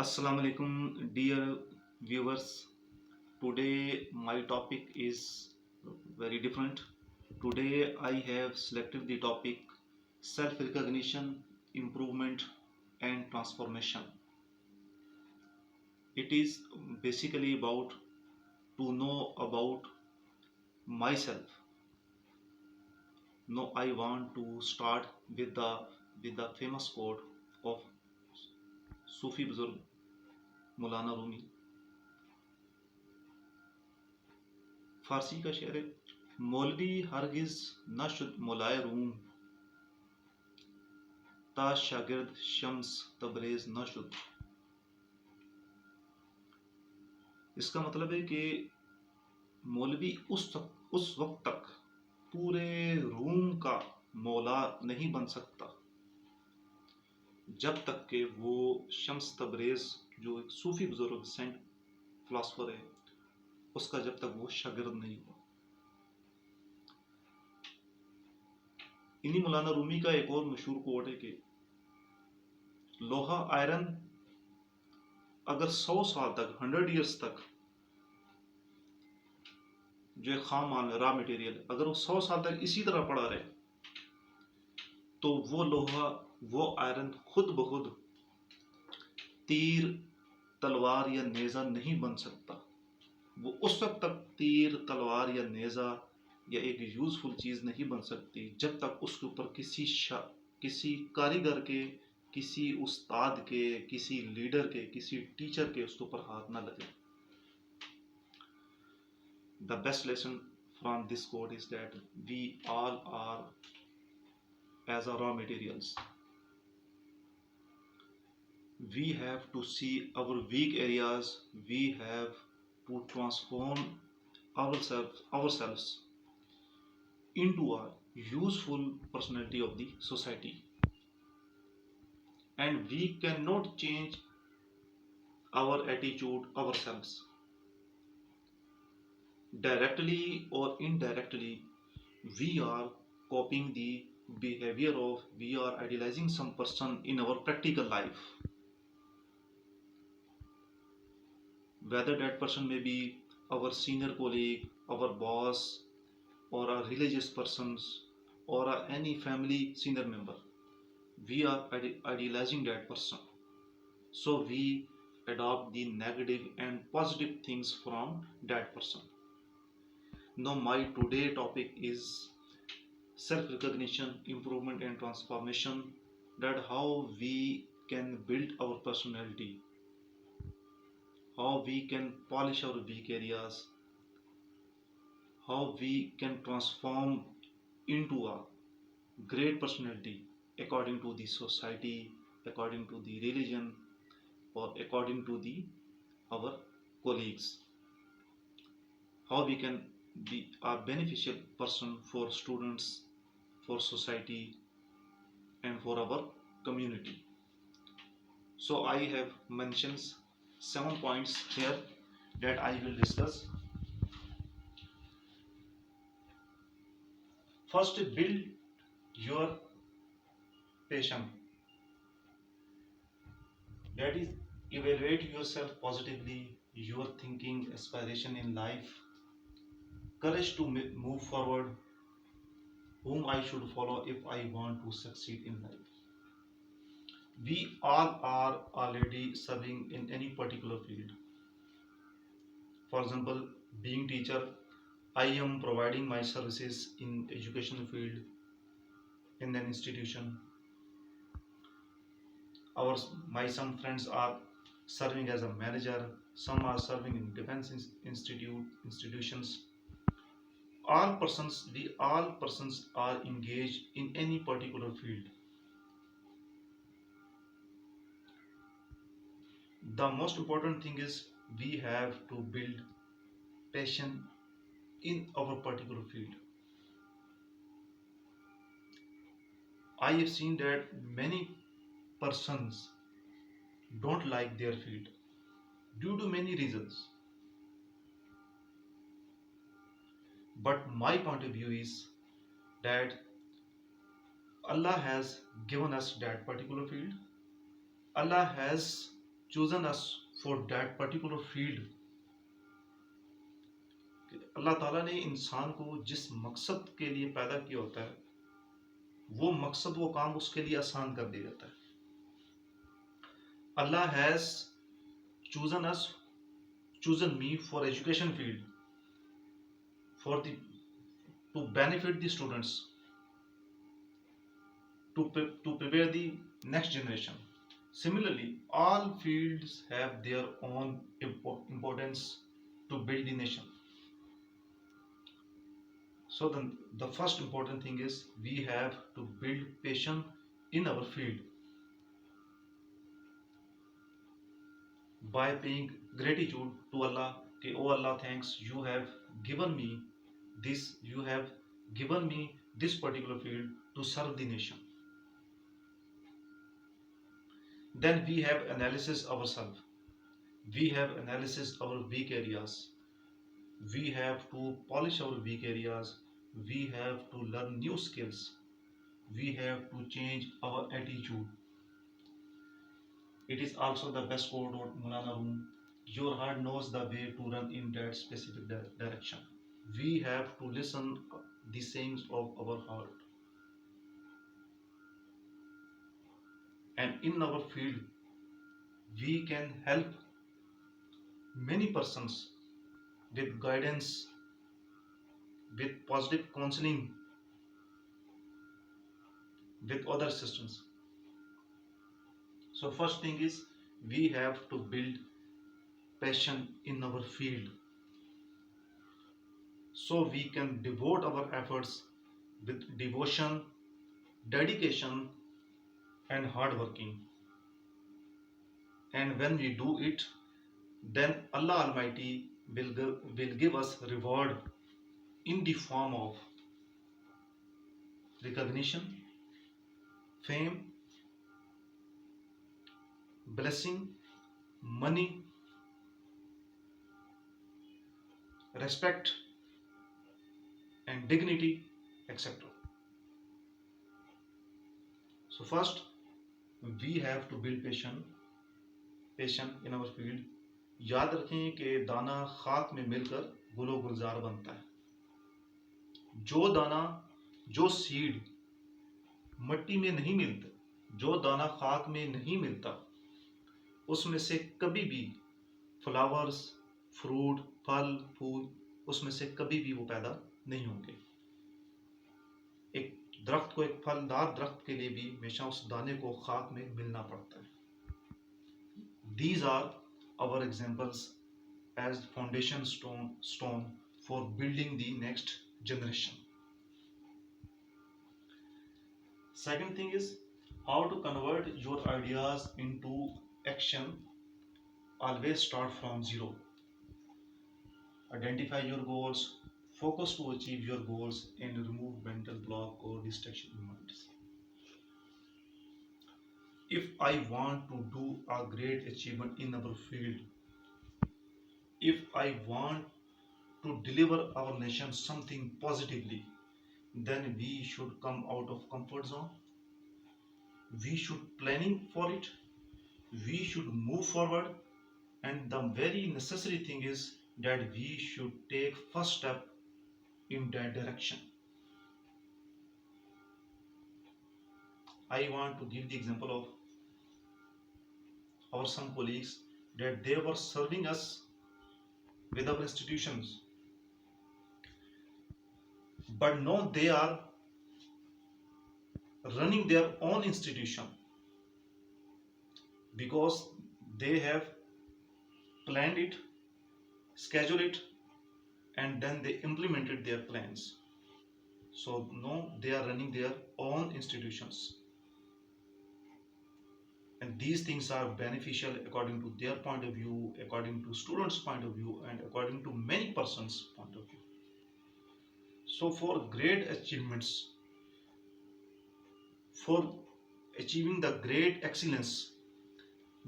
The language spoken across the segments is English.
Assalamu alaikum, dear viewers. Today, my topic is very different. Today, I have selected the topic self recognition, improvement, and transformation. It is basically about to know about myself. No, I want to start with the famous quote of Sufi Buzurg Maulana Rumi. फारसी का शेर है, मौलवी हरगिज न शुद मौलाए room ता शागिर्द शम्स तबरेज न शुद। इसका मतलब है कि मौलवी उस वक्त तक पूरे रूम का मौला नहीं बन सकता जब तक कि वो शम्स तबरेज जो एक सूफी बुजुर्ग सेंट फिलासफर है उसका जब तक वो शागिर्द नहीं हुआ। इन्हीं मौलाना रूमी का एक और मशहूर कोट है कि लोहा आयरन अगर 100 साल तक 100 ईयर्स तक जो खाम माल रॉ मटेरियल अगर वो 100 साल तक इसी तरह पड़ा रहे तो वो लोहा वो आयरन खुद ब खुद तीर तलवार या नेजा नहीं बन सकता। वो उस वक्त तक तीर तलवार या नेजा या एक यूजफुल चीज नहीं बन सकती जब तक उसके ऊपर किसी कारीगर के, किसी उस्ताद के, किसी लीडर के, किसी टीचर के उसके ऊपर हाथ ना लगे। The best lesson from this quote is that we all are as a raw materials. We have to see our weak areas. We have to transform ourselves into a useful personality of the society. And we cannot change our attitude ourselves. Directly or indirectly, we are copying the behavior of, we are idealizing some person in our practical life. Whether that person may be our senior colleague, our boss, or a religious persons, or any family senior member, we are idealizing that person. So we adopt the negative and positive things from that person. Now my today topic is self-recognition, improvement and transformation, that how we can build our personality, how we can polish our weak areas, how we can transform into a great personality according to the society, according to the religion, or according to the our colleagues, how we can be a beneficial person for students, for society, and for our community. So I have mentioned 7 points here that I will discuss. First, build your passion. That is, evaluate yourself positively, your thinking, aspiration in life, courage to move forward, whom I should follow if I want to succeed in life. We all are already serving in any particular field. For example, being teacher, I am providing my services in education field in an institution. Our my some friends are serving as a manager, some are serving in defense institutions. We all persons are engaged in any particular field. The most important thing is we have to build passion in our particular field. I have seen that many persons don't like their field due to many reasons. But my point of view is that Allah has given us that particular field. Allah has chosen us for that particular field. अल्लाह ताला ने इंसान को जिस मकसद के लिए पैदा किया होता है, वो मकसद, वो काम उसके लिए आसान कर दिया जाता है. Allah has chosen us, chosen me for education field, for the to benefit the students, to prepare the next generation. Similarly, all fields have their own importance to build the nation. So the first important thing is we have to build passion in our field by paying gratitude to Allah. Okay, oh Allah, thanks, you have given me this, you have given me this particular field to serve the nation. Then we have analysis ourselves. We have analysis our weak areas. We have to polish our weak areas. We have to learn new skills. We have to change our attitude. It is also the best quote of Mulana Room. Your heart knows the way to run in that specific direction. We have to listen the sayings of our heart. And in our field, we can help many persons with guidance, with positive counseling, with other assistance. So first thing is we have to build passion in our field, so we can devote our efforts with devotion, dedication and hard working. And when we do it, then Allah Almighty will give us reward in the form of recognition, fame, blessing, money, respect and dignity, etc. So first we have to build passion in our field. याद रखें कि दाना खाक में मिलकर गुलो गुलजार बनता है. जो दाना, जो सीड मट्टी में नहीं मिलता, जो दाना खाक में नहीं मिलता, उसमें से कभी भी फ्लावर्स, फ्रूट, फल, फूल, उसमें से कभी भी वो पैदा नहीं होंगे. एक दरख्त को, एक फलदार दरख्त के लिए भी हमेशा उस दाने को खाक में मिलना पड़ता है. These are our examples as foundation stone for building the next generation. Second thing is how to convert your ideas into action. Always start from zero. Identify your goals, focus to achieve your goals and remove mental block or distraction minds. If I want to do a great achievement in our field, if I want to deliver our nation something positively, then we should come out of comfort zone. We should planning for it. We should move forward, and the very necessary thing is that we should take first step in that direction. I want to give the example of our some colleagues that they were serving us with our institutions, but now they are running their own institution because they have planned it, scheduled it, and then they implemented their plans. So now they are running their own institutions. And these things are beneficial according to their point of view, according to students' point of view, and according to many persons' point of view. So for great achievements, for achieving the great excellence,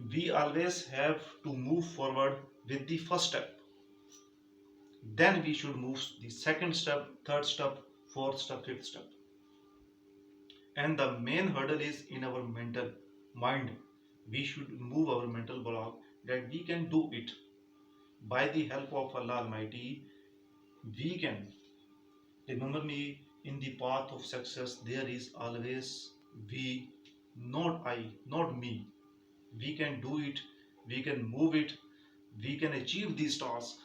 we always have to move forward with the first step. Then we should move the second step, third step, fourth step, fifth step. And the main hurdle is in our mental mind. We should move our mental block that we can do it. By the help of Allah Almighty, we can. Remember me, in the path of success there is always we, not I, not me. We can do it, we can move it, we can achieve these tasks,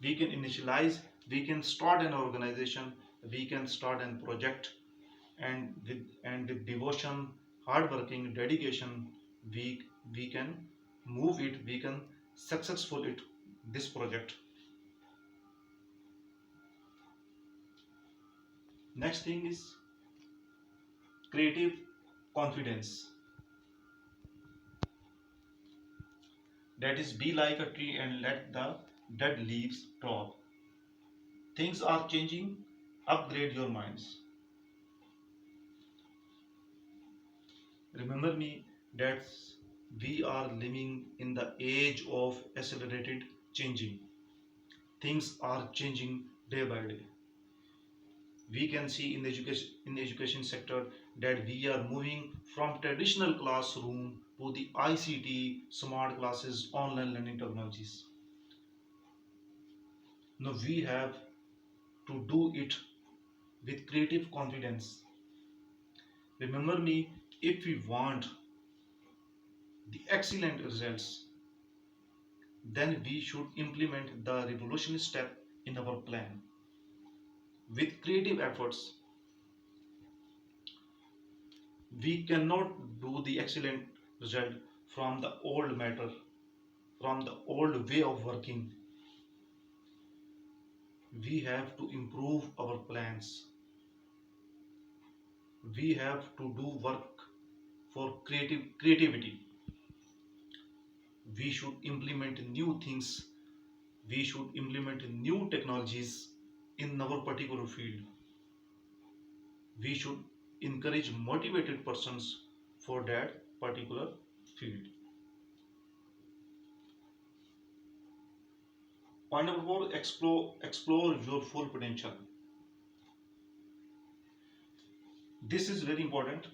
we can initialize, we can start an organization, we can start a project, and with devotion, hard working, dedication, we we can move it, we can successful it, this project. Next thing is creative confidence. That is, be like a tree and let the dead leaves drop. Things are changing, upgrade your minds. Remember me that we are living in the age of accelerated changing. Things are changing day by day. We can see in the education sector that we are moving from traditional classroom to the ICT, smart classes, online learning technologies. Now we have to do it with creative confidence. Remember me, if we want the excellent results, then we should implement the revolutionary step in our plan. With creative efforts, we cannot do the excellent result from the old matter, from the old way of working. We have to improve our plans. We have to do work for creativity. We should implement new things. We should implement new technologies in our particular field. We should encourage motivated persons for that particular field. Point number four, explore your full potential. This is very important.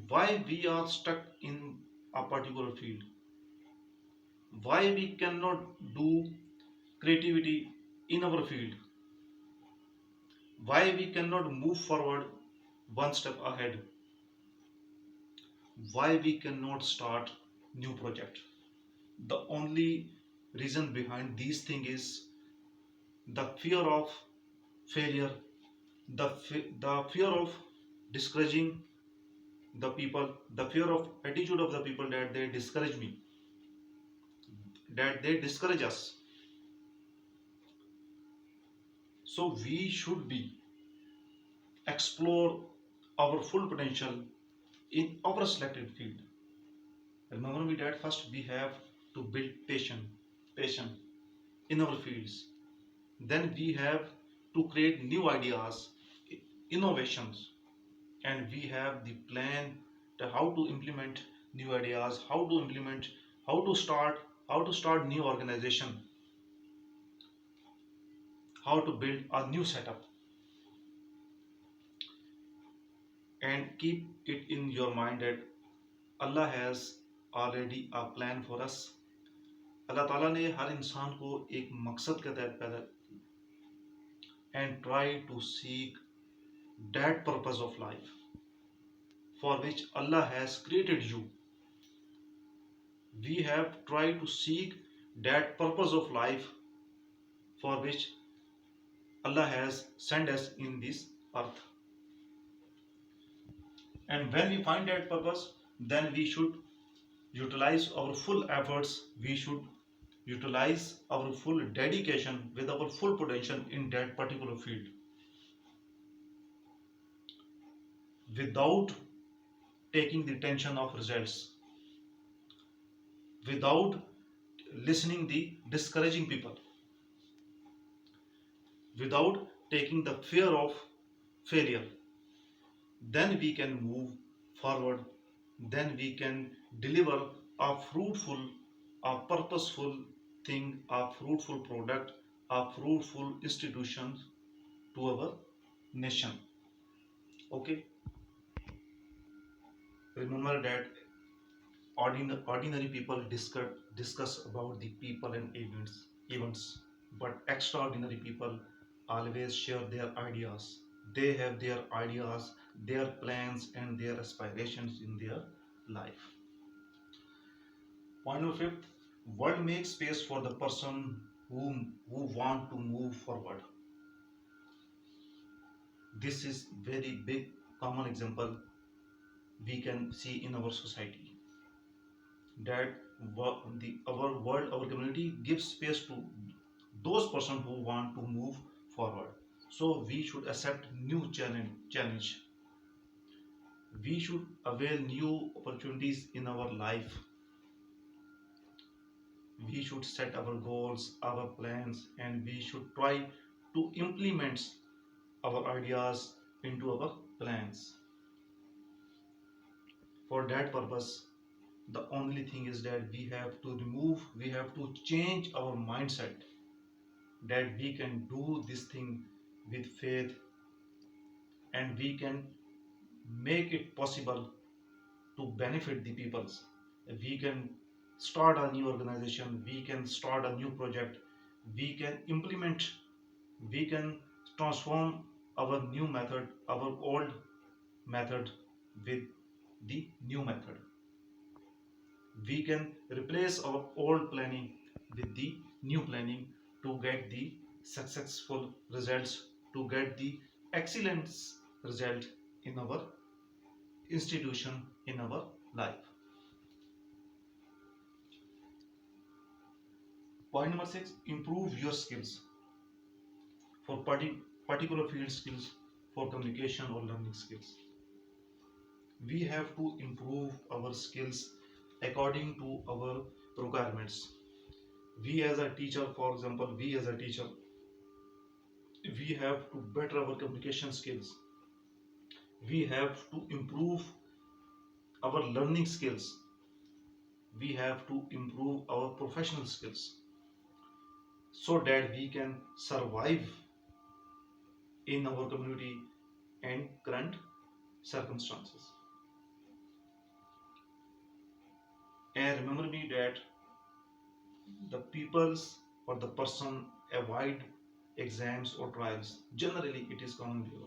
Why we are stuck in a particular field? Why we cannot do creativity in our field? Why we cannot move forward one step ahead? Why we cannot start new project? The only reason behind these things is the fear of failure, the fear of discouraging the people, the fear of attitude of the people that they discourage me, that they discourage us. So we should be explore our full potential in our selected field. Remember me that first we have to build patience in our fields. Then we have to create new ideas, innovations, and we have the plan to how to implement new ideas, how to implement, how to start, how to start new organization, how to build a new setup, and keep it in your mind that Allah has already a plan for us. अल्लाह ताला ने हर इंसान को एक मकसद के तहत पैदा, and try to seek that purpose of life for which Allah has created you. We have tried to seek that purpose of life for which Allah has sent us in this earth. And when we find that purpose, then we should utilize our full efforts, we should utilize our full dedication with our full potential in that particular field without taking the tension of results, without listening the discouraging people, without taking the fear of failure. Then we can move forward, then we can deliver a fruitful, a purposeful thing, a fruitful product, a fruitful institution to our nation. Okay, remember that Ordinary people discuss about the people and events, but extraordinary people always share their ideas. They have their ideas, their plans, and their aspirations in their life. Point number fifth, world makes space for the person who want to move forward. This is very big common example we can see in our society, that our world, our community gives space to those person who want to move forward. So we should accept new challenge. We should avail new opportunities in our life. We should set our goals, our plans, and we should try to implement our ideas into our plans. For that purpose, the only thing is that we have to change our mindset, that we can do this thing with faith, and we can make it possible to benefit the peoples. We can start a new organization, we can start a new project, we can implement, we can transform our new method, our old method with the new method. We can replace our old planning with the new planning to get the successful results, to get the excellence result in our institution, in our life. Point number six, improve your skills for particular field skills, for communication or learning skills. We have to improve our skills according to our requirements. We as a teacher, for example, we have to better our communication skills. We have to improve our learning skills. We have to improve our professional skills so that we can survive in our community and current circumstances. And remember me that the peoples or the person avoid exams or trials. Generally, it is common behavior.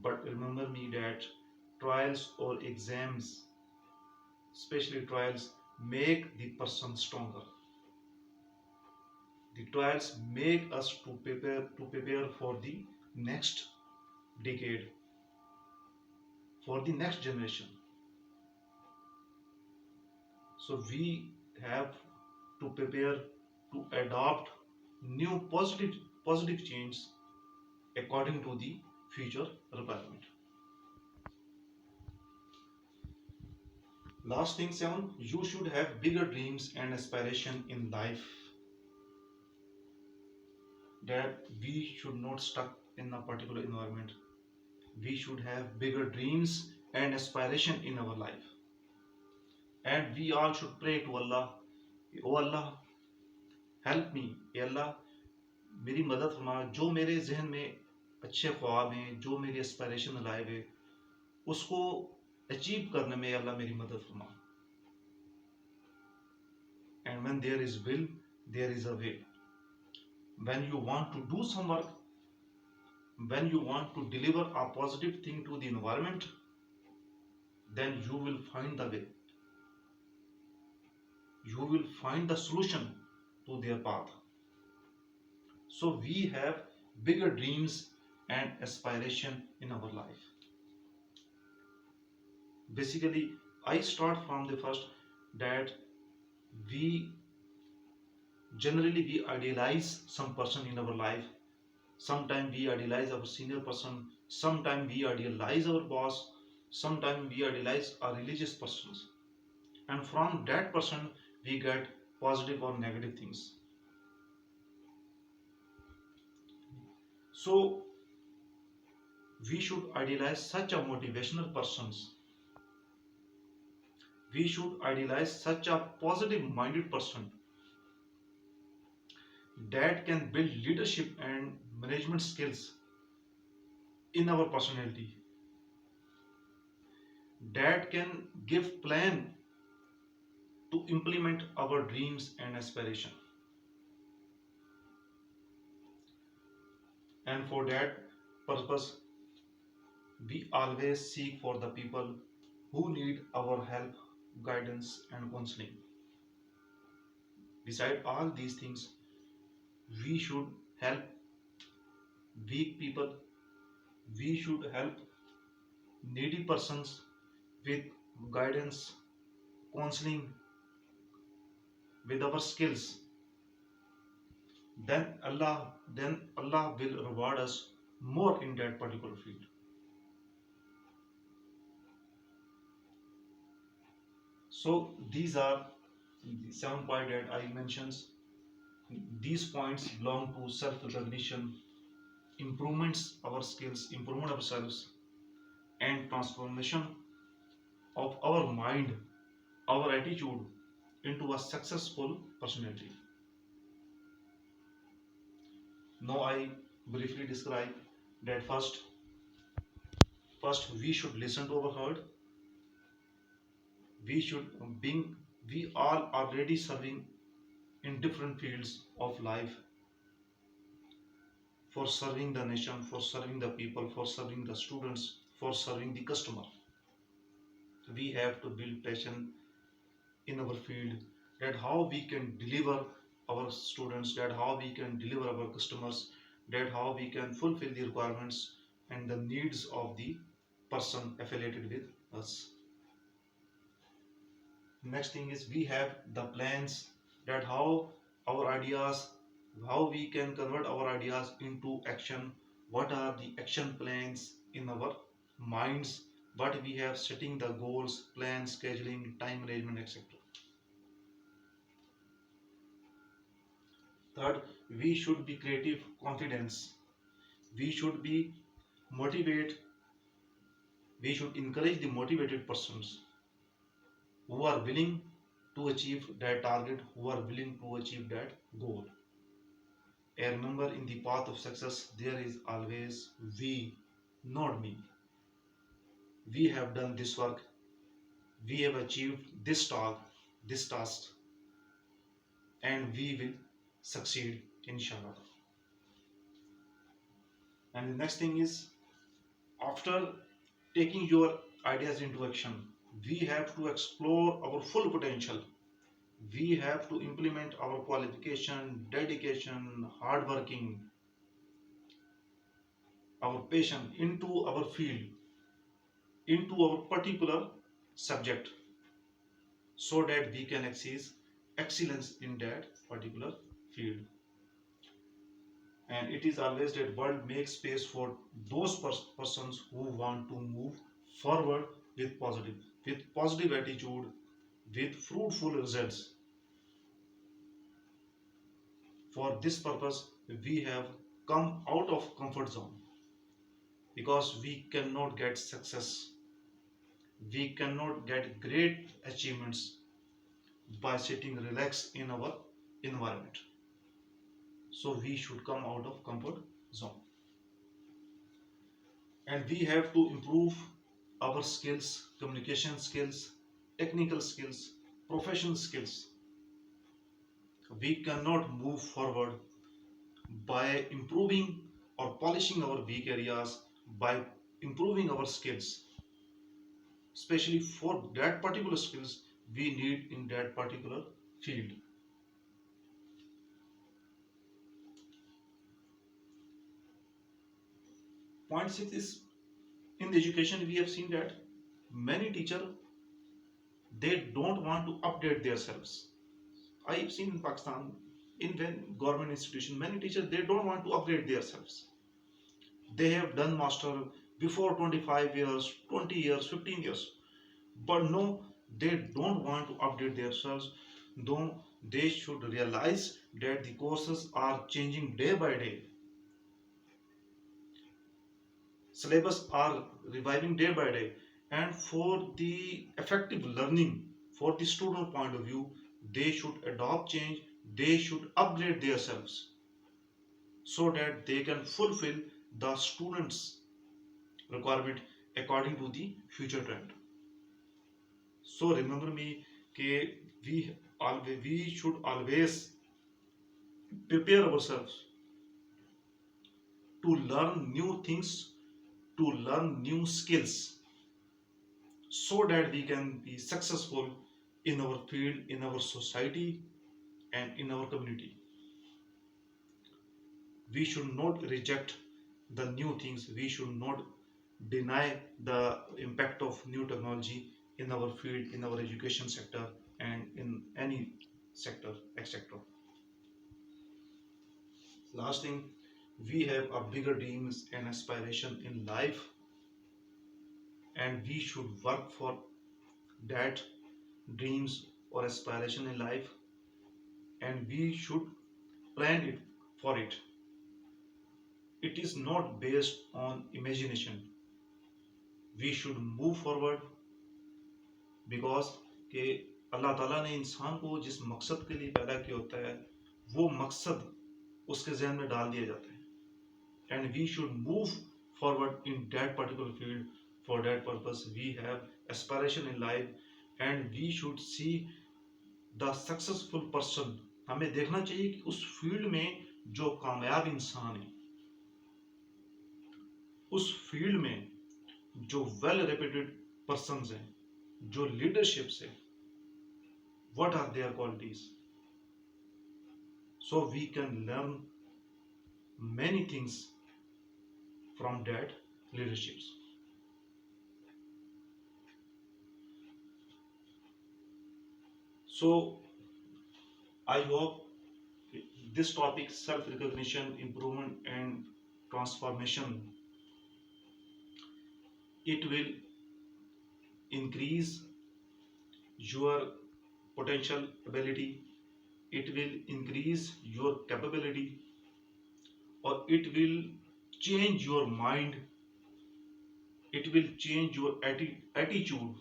But remember me that trials or exams, especially trials, make the person stronger. The trials make us to prepare for the next decade, for the next generation. So we have to prepare to adopt new positive change according to the future requirement. Last thing, seven, you should have bigger dreams and aspiration in life, that we should not stuck in a particular environment. We should have bigger dreams and aspiration in our life. And we all should pray to Allah, oh Allah, help me, ए अल्लाह मेरी मदद फरमा, जो मेरे जहन में अच्छे ख्वाब हैं, जो मेरी एस्पायरेशन लाए हुए, उसको अचीव करने में अल्लाह मेरी मदद फरमा. And when there is will, there is a way. When you want to do some work, when you want to deliver a positive thing to the environment, then you will find the way. You will find the solution to their path. So we have bigger dreams and aspiration in our life. Basically, I start from the first, that we we idealize some person in our life. Sometimes we idealize our senior person, sometimes we idealize our boss, sometimes we idealize our religious persons, and from that person we get positive or negative things. So we should idealize such a motivational persons. We should idealize such a positive minded person that can build leadership and management skills in our personality. that can give plan to implement our dreams and aspiration. And for that purpose, we always seek for the people who need our help, guidance, and counseling. Beside all these things, we should help weak people, we should help needy persons with guidance, counseling, with our skills. Then Allah will reward us more in that particular field. So these are the 7 points that I mentioned. These points belong to self-recognition, improvements our skills, improvement ourselves, and transformation of our mind, our attitude into a successful personality. Now I briefly describe that first we should listen to our heart. We should being we all already serving in different fields of life, for serving the nation, for serving the people, for serving the students, for serving the customer. We have to build passion in our field, that how we can deliver our students, that how we can deliver our customers, that how we can fulfill the requirements and the needs of the person affiliated with us. Next thing is we have the plans, that how our ideas, how we can convert our ideas into action, what are the action plans in our minds, what we have setting the goals, plans, scheduling, time management, etc. Third, we should be creative confidence. We should be motivate. We should encourage the motivated persons who are willing to achieve that target, who are willing to achieve that goal. And remember, in the path of success, there is always we, not me. We have done this work. We have achieved this task, and we will succeed, inshallah. And the next thing is, after taking your ideas into action, we have to explore our full potential. We have to implement our qualification, dedication, hard working, our passion into our field, into our particular subject, so that we can achieve excellence in that particular field. And it is always that world makes space for those persons who want to move forward with positive attitude, with fruitful results. For this purpose, we have come out of comfort zone, because we cannot get success, we cannot get great achievements by sitting relaxed in our environment. So we should come out of comfort zone, and we have to improve our skills, communication skills, technical skills, professional skills. We cannot move forward by improving or polishing our weak areas, by improving our skills, especially for that particular skills we need in that particular field. Point 6 is, in the education we have seen that many teachers, they don't want to update themselves. I've seen in Pakistan, in when government institution, many teachers, they don't want to upgrade themselves. They have done master before 25 years, 20 years, 15 years, but no, they don't want to update themselves. Though they should realize that the courses are changing day by day, syllabus are reviving day by day, and for the effective learning, for the student point of view, they should adopt change, they should upgrade themselves, so that they can fulfill the students requirement according to the future trend. So remember me कि we should always prepare ourselves to learn new things, to learn new skills, so that we can be successful in our field, in our society, and in our community. We should not reject the new things. We should not deny the impact of new technology in our field, in our education sector, and in any sector, etc. Last thing, we have a bigger dreams and aspiration in life, and we should work for that dreams or aspiration in life, and we should plan it for it. It is not based on imagination. We should move forward because कि अल्लाह ताला ने इंसान को जिस मकसद के लिए पैदा किया होता है वो मकसद उसके जहन में डाल दिया जाता है and we should move forward in that particular field for that purpose we have aspiration in life and we should see the successful person हमें देखना चाहिए कि उस फील्ड में जो कामयाब इंसान है उस फील्ड में जो वेल रेप्यूटेड पर्सन हैं जो लीडरशिप से what are their qualities so we can learn many things from that leaderships. So I hope this topic self recognition improvement and transformation it will increase your potential ability, it will increase your capability, or it will change your mind, it will change your attitude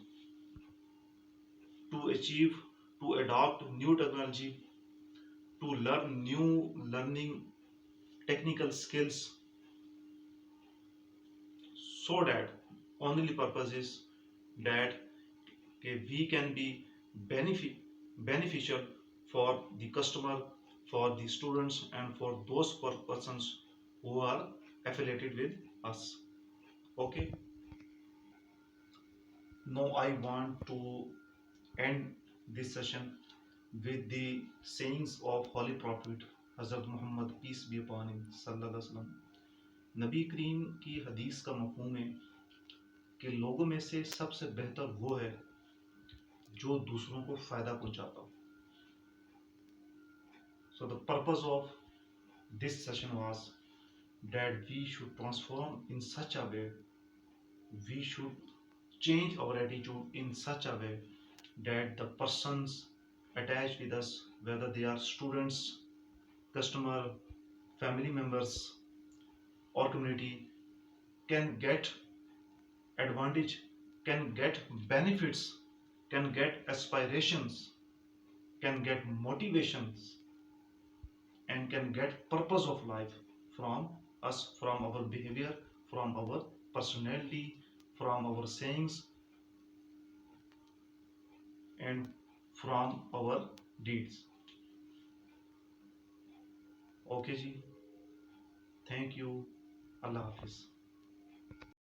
to achieve, to adopt new technology, to learn new learning technical skills, so that only purpose is that we can be beneficial for the customer, for the students, and for those persons who are affiliated with us. Okay, now I want to end this session with the sayings of Holy Prophet Hazrat Muhammad, peace be upon him, sallallahu alaihi wasallam. नबी करीम की हदीस का मफहूम है कि लोगों में से सबसे बेहतर वो है जो दूसरों को फायदा पहुंचाता हो. So the purpose of this session was that we should transform in such a way, we should change our attitude in such a way that the persons attached with us, whether they are students, customer, family members, or community, can get advantage, can get benefits, can get aspirations, can get motivations, and can get purpose of life from us, from our behavior, from our personality, from our sayings, and from our deeds. Okay ji, thank you, Allah Hafiz.